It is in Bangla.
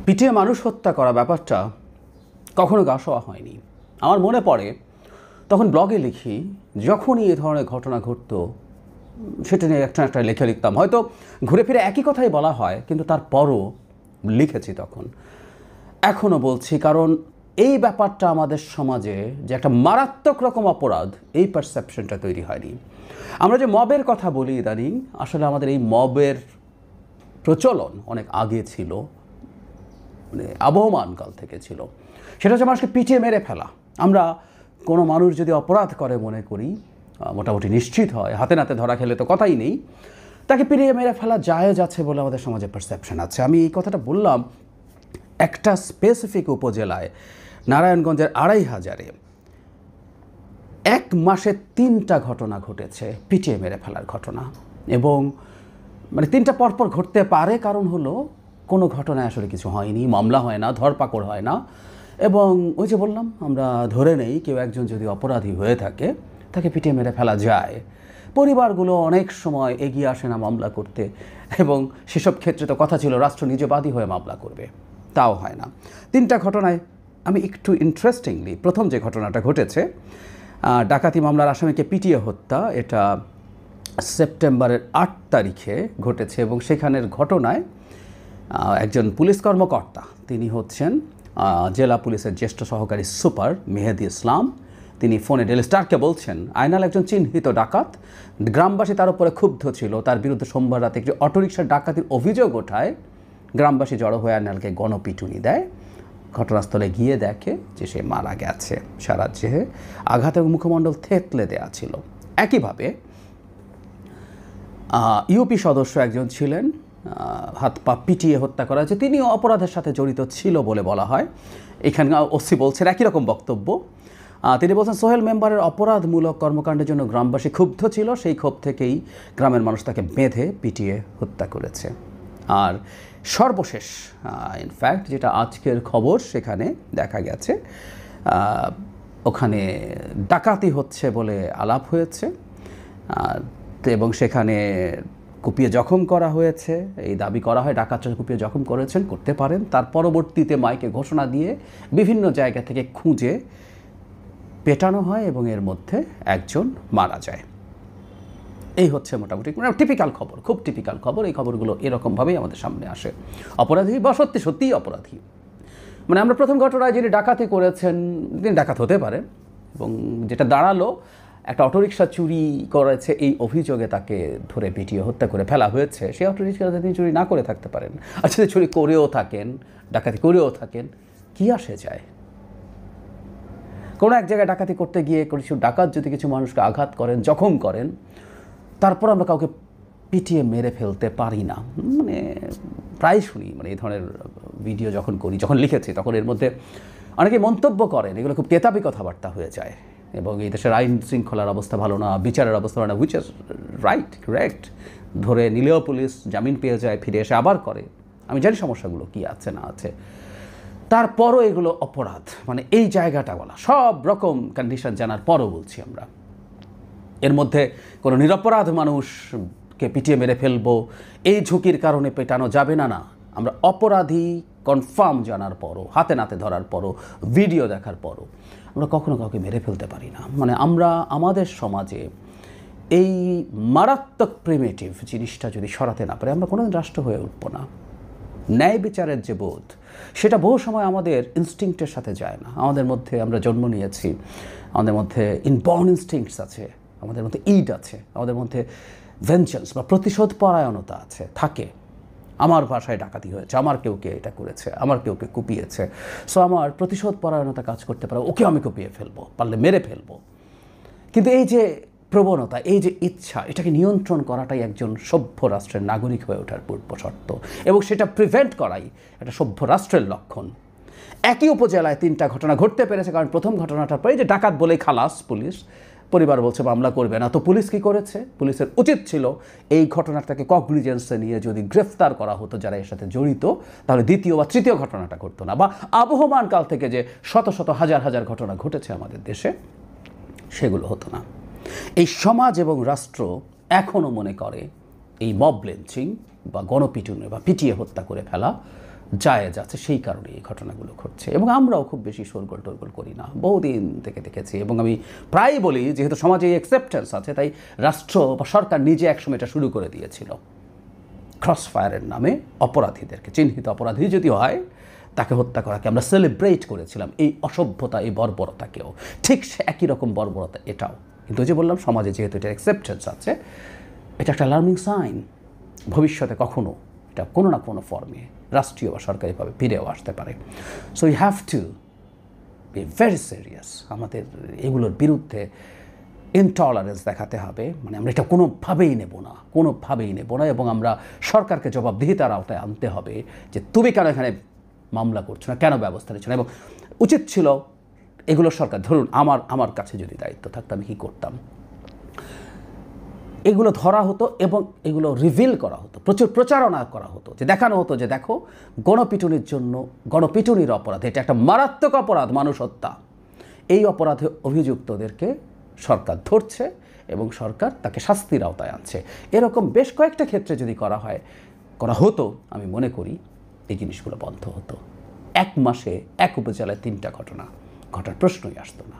পিটিয়ে মানুষ হত্যা করা ব্যাপারটা কখনো গা সওয়া হয়নি। আমার মনে পড়ে তখন ব্লগে লিখি, যখনই এ ধরনের ঘটনা ঘটতো সেটা নিয়ে একটা লেখা লিখতাম। হয়তো ঘুরে ফিরে একই কথাই বলা হয়, কিন্তু তারপরও লিখেছি তখন, এখনও বলছি, কারণ এই ব্যাপারটা আমাদের সমাজে যে একটা মারাত্মক রকম অপরাধ, এই পারসেপশনটা তৈরি হয়নি। আমরা যে মবের কথা বলি ইদানিং, আসলে আমাদের এই মবের প্রচলন অনেক আগে ছিল, মানে আবহমানকাল থেকে ছিল। সেটা হচ্ছে মানুষকে পিটিয়ে মেরে ফেলা। আমরা কোনো মানুষ যদি অপরাধ করে মনে করি, মোটামুটি নিশ্চিত হয়, হাতে নাতে ধরা খেলে তো কথাই নেই, তাকে পিটিয়ে মেরে ফেলা জায়েজ আছে বলে আমাদের সমাজে পারসেপশন আছে। আমি এই কথাটা বললাম, একটা স্পেসিফিক উপজেলায় নারায়ণগঞ্জের ২৫০০-এ এক মাসে ৩টা ঘটনা ঘটেছে পিটিয়ে মেরে ফেলার ঘটনা। এবং মানে 3টা পরপর ঘটতে পারে, কারণ হলো কোনো ঘটনায় আসলে কিছু হয়নি, মামলা হয় না, ধরপাকড় হয় না। এবং ওই যে বললাম, আমরা ধরে নেই কেউ একজন যদি অপরাধী হয়ে থাকে, তাকে পিটিয়ে মেরে ফেলা যায়। পরিবারগুলো অনেক সময় এগিয়ে আসে না মামলা করতে, এবং সেসব ক্ষেত্রে তো কথা ছিল রাষ্ট্র নিজে বাদী হয়ে মামলা করবে, তাও হয় না। 3টা ঘটনায় আমি একটু ইন্টারেস্টিংলি, প্রথম যে ঘটনাটা ঘটেছে, ডাকাতি মামলার আসামিকে পিটিয়ে হত্যা, এটা সেপ্টেম্বরের 8 তারিখে ঘটেছে। এবং সেখানের ঘটনায় একজন পুলিশ কর্মকর্তা, তিনি হচ্ছেন জেলা পুলিশের জ্যেষ্ঠ সহকারী সুপার মেহেদি ইসলাম, তিনি ফোনে ডেইলি স্টারকে বলছেন আয়নাল একজন চিহ্নিত ডাকাত। গ্রামবাসী তার উপরে ক্ষুব্ধ ছিল, তার বিরুদ্ধে সোমবার রাতে একটি অটোরিকশার ডাকাতির অভিযোগ ওঠায় গ্রামবাসী জড়ো হয়ে আয়নালকে গণপিটুনি দেয়। ঘটনাস্থলে গিয়ে দেখে যে সে মারা গেছে, সারা দেহে আঘাত এবং মুখমণ্ডল থেতলে দেওয়া ছিল। একইভাবে ইউপি সদস্য একজন ছিলেন, হাত পা পিটিয়ে হত্যা করা হয়েছে, তিনিও অপরাধের সাথে জড়িত ছিল বলে বলা হয়। এখানে ওসি বলছেন একই রকম বক্তব্য। তিনি বলছেন সোহেল মেম্বারের অপরাধমূলক কর্মকাণ্ডের জন্য গ্রামবাসী ক্ষুব্ধ ছিল, সেই ক্ষোভ থেকেই গ্রামের মানুষ তাকে বেঁধে পিটিয়ে হত্যা করেছে। আর সর্বশেষ ইনফ্যাক্ট যেটা আজকের খবর, সেখানে দেখা গেছে ওখানে ডাকাতি হচ্ছে বলে আলাপ হয়েছে, এবং সেখানে কুপিয়ে জখম করা হয়েছে। এই দাবি করা হয় ডাকাতরা কুপিয়ে জখম করেছেন, করতে পারেন। তার পরবর্তীতে মাইকে ঘোষণা দিয়ে বিভিন্ন জায়গা থেকে খুঁজে পেটানো হয় এবং এর মধ্যে একজন মারা যায়। এই হচ্ছে মোটামুটি টিপিক্যাল খবর, খুব টিপিক্যাল খবর। এই খবরগুলো এরকমভাবেই আমাদের সামনে আসে। অপরাধী বা সত্যিই অপরাধী, মানে আমরা প্রথম ঘটনায় যিনি ডাকাতি করেছেন তিনি ডাকাত হতে পারে, এবং যেটা দাঁড়ালো একটা অটোরিকশা চুরি করেছে এই অভিযোগে তাকে ধরে পিটিয়ে হত্যা করে ফেলা হয়েছে। সেই অটোরিকশাতে তিনি চুরি না করে থাকতে পারেন, আর যদি চুরি করেও থাকেন, ডাকাতি করেও থাকেন, কী আসে যায়? কোনো এক জায়গায় ডাকাতি করতে গিয়ে কিছু ডাকাত যদি কিছু মানুষকে আঘাত করেন, জখম করেন, তারপর আমরা কাউকে পিটিয়ে মেরে ফেলতে পারি না। মানে প্রায় শুনি, মানে এই ধরনের ভিডিও যখন করি, যখন লিখেছি, তখন এর মধ্যে অনেকে মন্তব্য করেন এগুলো খুব কেতাবি কথাবার্তা হয়ে যায়, এবং এই দেশের আইন শৃঙ্খলার অবস্থা ভালো না, বিচারের অবস্থা ভালো না, হুইচ ইজ রাইট, কারেক্ট। ধরে নিলেও পুলিশ জামিন পেয়ে যায়, ফিরে এসে আবার করে। আমি জানি সমস্যাগুলো কী আছে না আছে, তারপরও এগুলো অপরাধ। মানে এই জায়গাটা বলা, সব রকম কন্ডিশন জানার পরও বলছি আমরা, এর মধ্যে কোনো নিরপরাধ মানুষকে পিটিয়ে মেরে ফেলবো এই ঝুঁকির কারণে পেটানো যাবে না। না, আমরা অপরাধী কনফার্ম জানার পরও, হাতে নাতে ধরার পরও, ভিডিও দেখার পরও আমরা কখনো কাউকে মেরে ফেলতে পারি না। মানে আমরা আমাদের সমাজে এই মারাত্মক প্রিমিটিভ জিনিসটা যদি সরাতে না পারি, আমরা কোনোদিন রাষ্ট্র হয়ে উঠবো না। ন্যায় বিচারের যে বোধ, সেটা বহু সময় আমাদের ইনস্টিংক্টের সাথে যায় না। আমাদের মধ্যে, আমরা জন্ম নিয়েছি, আমাদের মধ্যে ইনবর্ন ইনস্টিংক্টস আছে, আমাদের মধ্যে ইড আছে, আমাদের মধ্যে ভেঞ্জেন্স বা প্রতিশোধ পরায়ণতা আছে, থাকে। আমার বাসায় ডাকাতি হয়েছে, আমার কেউকে এটা করেছে, আমার কেউকে কুপিয়েছে, সো আমার প্রতিশোধ পরায়ণতা কাজ করতে পারে, ওকে আমি কুপিয়ে ফেলবো, পারলে মেরে ফেলবো। কিন্তু এই যে প্রবণতা, এই যে ইচ্ছা, এটাকে নিয়ন্ত্রণ করাটাই একজন সভ্য রাষ্ট্রের নাগরিক হয়ে ওঠার পূর্ব শর্ত, এবং সেটা প্রিভেন্ট করাই একটা সভ্য রাষ্ট্রের লক্ষণ। একই উপজেলায় 3টা ঘটনা ঘটতে পেরেছে, কারণ প্রথম ঘটনাটার পরে যে ডাকাত বলেই খালাস পুলিশ, পরিবার বলছে মামলা করবে না। তো পুলিশ কী করেছে? পুলিশের উচিত ছিল এই ঘটনাটাকে কগনিজেন্সে নিয়ে যদি গ্রেফতার করা হতো যারা এর সাথে জড়িত, তাহলে দ্বিতীয় বা তৃতীয় ঘটনাটা ঘটতো না। বা আবহমান কাল থেকে যে শত শত হাজার হাজার ঘটনা ঘটেছে আমাদের দেশে, সেগুলো হতো না। এই সমাজ এবং রাষ্ট্র এখনও মনে করে এই মব লিঞ্চিং বা গণপিটুনি বা পিটিয়ে হত্যা করে ফেলা জায়েজ আছে, সেই কারণে এই ঘটনাগুলো ঘটছে। এবং আমরাও খুব বেশি শোরগোল টোরগোল করি না, বহুদিন থেকে দেখেছি। এবং আমি প্রায় বলি, যেহেতু সমাজে এই অ্যাকসেপ্টেন্স আছে, তাই রাষ্ট্র বা সরকার নিজে একসময় এটা শুরু করে দিয়েছিল। ক্রস ফায়ারের নামে অপরাধীদেরকে, চিহ্নিত অপরাধী যদি হয় তাকে হত্যা করাকে আমরা সেলিব্রেট করেছিলাম, এই অসভ্যতা, এই বর্বরতাকেও। ঠিক সে একই রকম বর্বরতা এটাও। কিন্তু যে বললাম, সমাজে যেহেতু এটা অ্যাকসেপ্টেন্স আছে, এটা একটা লার্নিং সাইন। ভবিষ্যতে কখনো এটা কোনো না কোনো ফর্মে রাষ্ট্রীয় বা সরকারিভাবে ফিরেও আসতে পারে। So you have to be very serious. আমাদের এগুলোর বিরুদ্ধে ইনটলারেন্স দেখাতে হবে। মানে আমরা এটা কোনোভাবেই নেব না, কোনোভাবেই নেব না। এবং আমরা সরকারকে জবাবদিহিতার আওতায় আনতে হবে যে তুমি কেন এখানে মামলা করছো না, কেন ব্যবস্থা নিচ্ছ না। এবং উচিত ছিল এগুলো সরকার, ধরুন আমার কাছে যদি দায়িত্ব থাকতো, আমি কী করতাম, এগুলো ধরা হতো এবং এগুলো রিভিল করা হতো, প্রচুর প্রচারণা করা হতো, যে দেখানো হতো যে দেখো, গণপিটুনির জন্য, গণপিটুনির অপরাধ, এটা একটা মারাত্মক অপরাধ, মানুষ হত্যা। এই অপরাধে অভিযুক্তদেরকে সরকার ধরছে এবং সরকার তাকে শাস্তির আওতায় আনছে। এরকম বেশ কয়েকটা ক্ষেত্রে যদি করা হতো, আমি মনে করি এই জিনিসগুলো বন্ধ হতো। এক মাসে এক উপজেলায় 3টা ঘটনা ঘটার প্রশ্নই আসতো না।